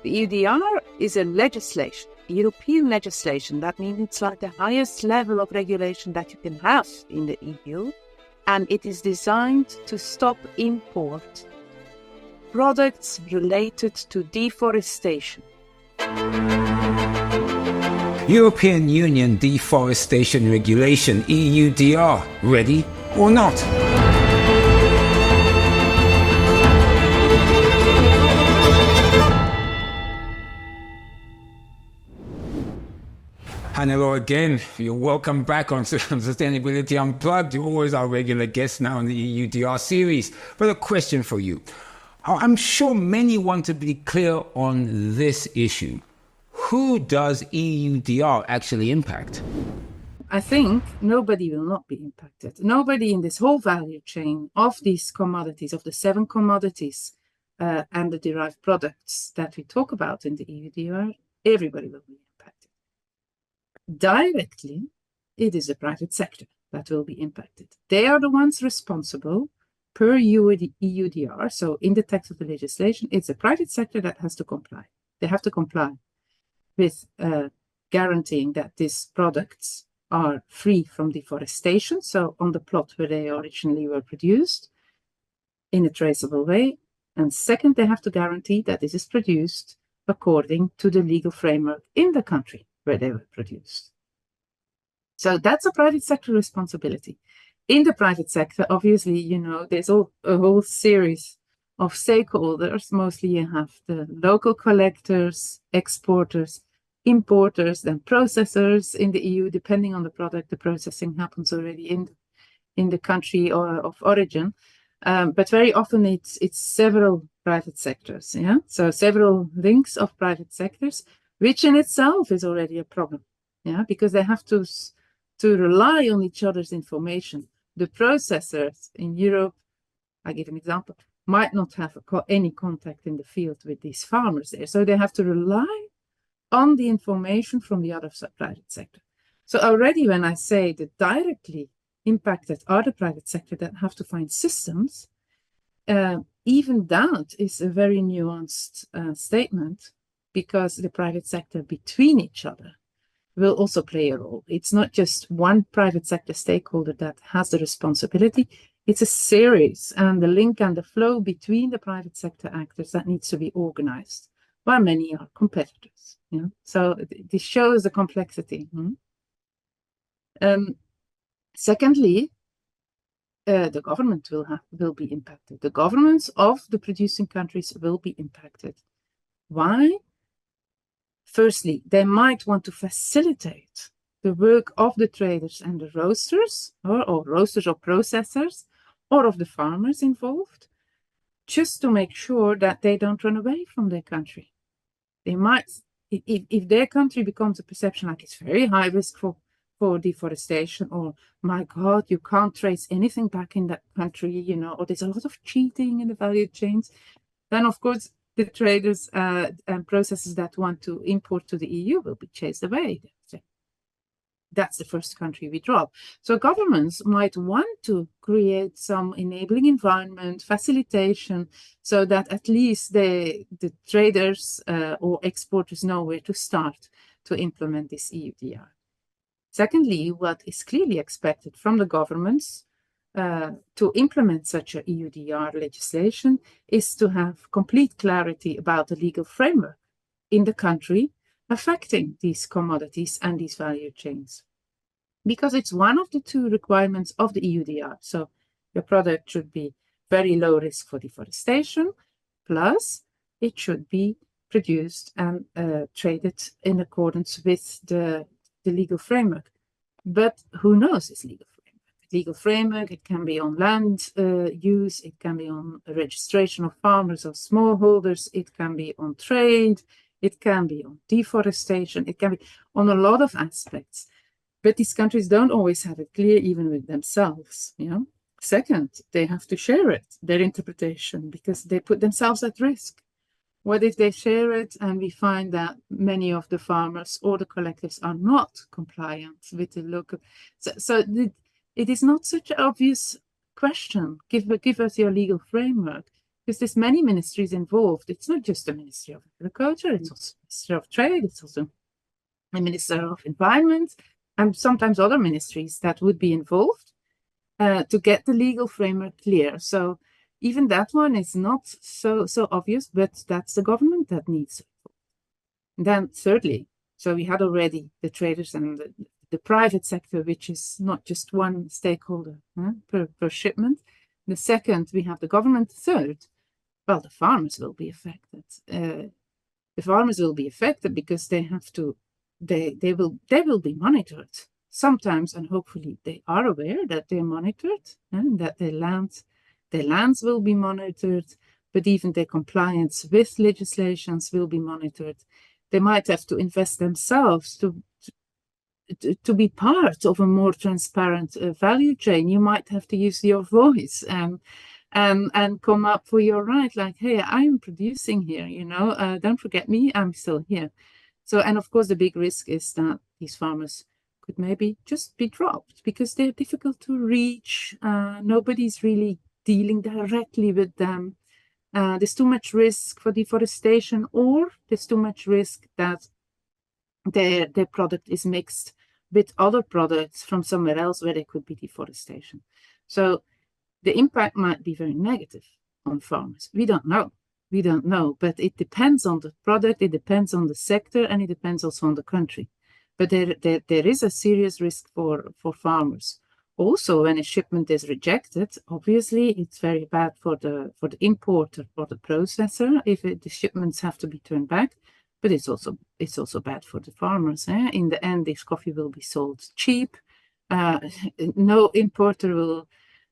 The EUDR is a legislation, European legislation. That means it's like the highest level of regulation that you can have in the EU. And it is designed to stop import products related to deforestation. European Union Deforestation Regulation, EUDR, ready or not? Hello again. You're welcome back on Sustainability Unplugged. You're always our regular guest now in the EUDR series. But a question for you. I'm sure many want to be clear on this issue. Who does EUDR actually impact? I think nobody will not be impacted. Nobody in this whole value chain of these commodities, of the 7 commodities and the derived products that we talk about in the EUDR, everybody will be impacted. Directly, it is the private sector that will be impacted. They are the ones responsible per EUDR. So in the text of the legislation, it's the private sector that has to comply. They have to comply with guaranteeing that these products are free from deforestation, so on the plot where they originally were produced, in a traceable way. And second, they have to guarantee that this is produced according to the legal framework in the country where they were produced. So that's a private sector responsibility. In the private sector, obviously, you know, there's a whole series of stakeholders. Mostly you have the local collectors, exporters, importers, then processors in the EU. Depending on the product, the processing happens already in the country of origin. But very often it's several private sectors, yeah? So several links of private sectors, which in itself is already a problem, yeah? Because they have to rely on each other's information. The processors in Europe, I give an example, might not have any contact in the field with these farmers there. So they have to rely on the information from the other private sector. So already when I say that directly impacted are the private sector that have to find systems, even that is a very nuanced statement, because the private sector between each other will also play a role. It's not just one private sector stakeholder that has the responsibility. It's a series, and the link and the flow between the private sector actors that needs to be organized, while many are competitors. Yeah? So this shows the complexity. Secondly, the government will be impacted. The governments of the producing countries will be impacted. Why? Firstly, they might want to facilitate the work of the traders and the roasters, or roasters or processors, or of the farmers involved, just to make sure that they don't run away from their country. They might, if their country becomes a perception like it's very high risk for deforestation, or my God, you can't trace anything back in that country, you know, or there's a lot of cheating in the value chains, then of course the traders and processors that want to import to the EU will be chased away. That's the first country we drop. So governments might want to create some enabling environment, facilitation, so that at least the traders or exporters know where to start to implement this EUDR. Secondly, what is clearly expected from the governments to implement such a EUDR legislation is to have complete clarity about the legal framework in the country affecting these commodities and these value chains. Because it's one of the 2 requirements of the EUDR. So your product should be very low risk for deforestation, plus it should be produced and traded in accordance with the legal framework. But who knows this legal framework? Legal framework, it can be on land use, it can be on registration of farmers or smallholders, it can be on trade, it can be on deforestation, it can be on a lot of aspects. But these countries don't always have it clear even with themselves. You know? Second, they have to share it, their interpretation, because they put themselves at risk. What if they share it and we find that many of the farmers or the collectives are not compliant with the local? So it is not such an obvious question. Give us your legal framework. because there's many ministries involved. It's not just the Ministry of Agriculture, it's also the Ministry of Trade, it's also the Minister of Environment, and sometimes other ministries that would be involved to get the legal framework clear. So even that one is not so obvious, but that's the government that needs it. Then thirdly, so we had already the traders and the private sector, which is not just one stakeholder per shipment. The second, we have the government. Third, well, the farmers will be affected. The farmers will be affected because they have to, they will be monitored sometimes, and hopefully they are aware that they're monitored and that their lands will be monitored, but even their compliance with legislations will be monitored. They might have to invest themselves to be part of a more transparent value chain. You might have to use your voice and come up for your right, like, hey, I'm producing here, don't forget me, I'm still here. So, and of course, the big risk is that these farmers could maybe just be dropped because they're difficult to reach. Nobody's really dealing directly with them. There's too much risk for deforestation, or there's too much risk that their product is mixed with other products from somewhere else where there could be deforestation. So the impact might be very negative on farmers. We don't know, but it depends on the product, it depends on the sector, and it depends also on the country. But there is a serious risk for farmers. Also, when a shipment is rejected, obviously it's very bad for the importer or the processor if the shipments have to be turned back. But it's also bad for the farmers. In the end, this coffee will be sold cheap. No importer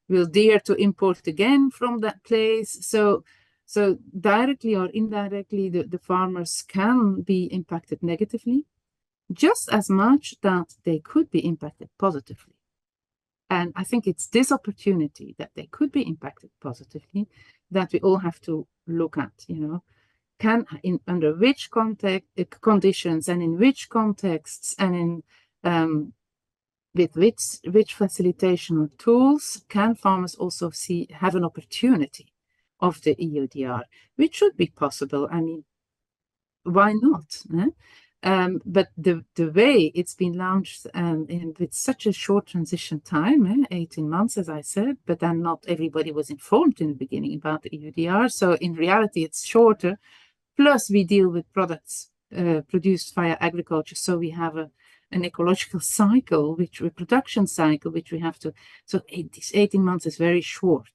will dare to import again from that place. So directly or indirectly, the farmers can be impacted negatively, just as much that they could be impacted positively. And I think it's this opportunity that they could be impacted positively that we all have to look at, under which conditions and in which contexts and with which facilitation tools can farmers also have an opportunity of the EUDR, which should be possible. I mean, why not? But the way it's been launched with such a short transition time, 18 months, as I said, but then not everybody was informed in the beginning about the EUDR. So in reality, it's shorter. Plus, we deal with products produced via agriculture. So we have an ecological cycle, reproduction cycle, which we have to. So these 18 months is very short,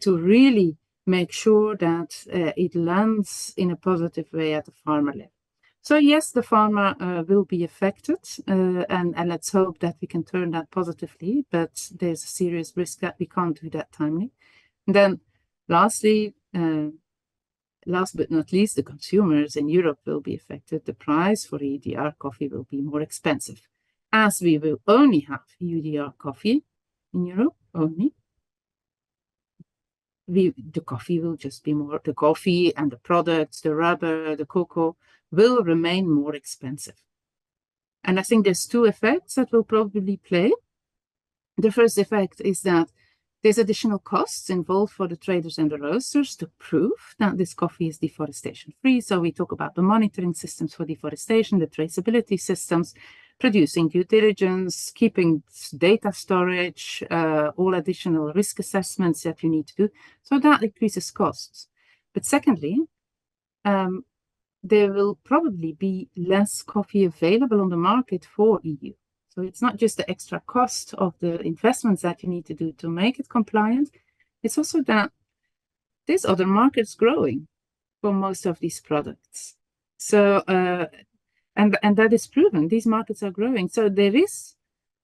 to really make sure that it lands in a positive way at the farmer level. So yes, the farmer will be affected, and let's hope that we can turn that positively, but there's a serious risk that we can't do that timely. And then lastly, last but not least, the consumers in Europe will be affected. The price for EUDR coffee will be more expensive, as we will only have EUDR coffee in Europe only. The coffee will just be more, the coffee and the products, the rubber, the cocoa will remain more expensive. And I think there's two effects that will probably play. The first effect is that there's additional costs involved for the traders and the roasters to prove that this coffee is deforestation free. So we talk about the monitoring systems for deforestation, the traceability systems, producing due diligence, keeping data storage, all additional risk assessments that you need to do. So that increases costs. But secondly, there will probably be less coffee available on the market for EU. So it's not just the extra cost of the investments that you need to do to make it compliant. It's also that there's other markets growing for most of these products. So, and that is proven. These markets are growing. So there is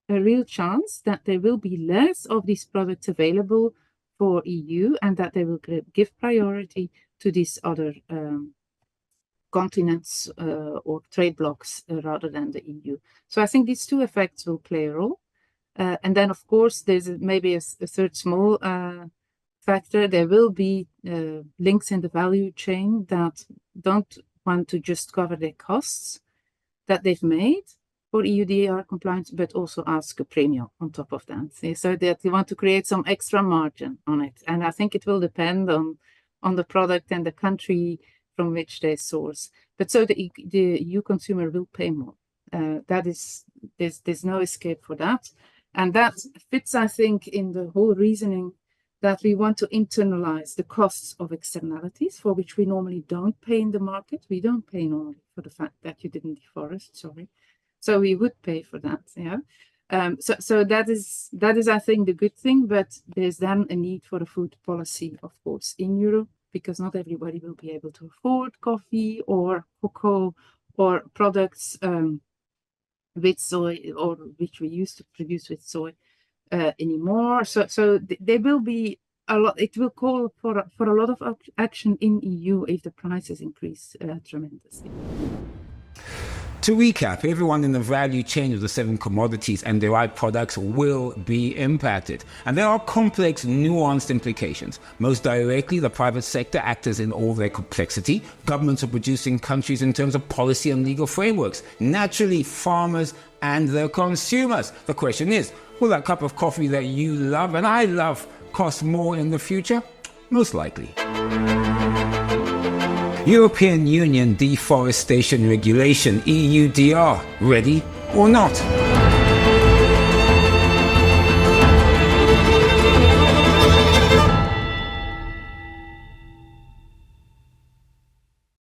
a real chance that there will be less of these products available for EU, and that they will give priority to these other continents or trade blocs rather than the EU. So I think these two effects will play a role. And then, of course, there's maybe a third small factor. There will be links in the value chain that don't want to just cover their costs that they've made, for EUDR compliance, but also ask a premium on top of that. So that you want to create some extra margin on it. And I think it will depend on the product and the country from which they source. But so the EU consumer will pay more. There's no escape for that. And that fits, I think, in the whole reasoning that we want to internalize the costs of externalities for which we normally don't pay in the market. We don't pay normally for the fact that you didn't deforest, sorry. So we would pay for that, yeah. So that is, I think, the good thing, but there's then a need for a food policy, of course, in Europe, because not everybody will be able to afford coffee or cocoa or products with soy, or which we used to produce with soy anymore. So there will be a lot. It will call for a lot of action in EU if the prices increase tremendously. To recap, everyone in the value chain of the 7 commodities and derived products will be impacted. And there are complex, nuanced implications. Most directly, the private sector actors in all their complexity, governments of producing countries in terms of policy and legal frameworks, naturally farmers and their consumers. The question is, will that cup of coffee that you love and I love cost more in the future? Most likely. European Union Deforestation Regulation, EUDR, ready or not?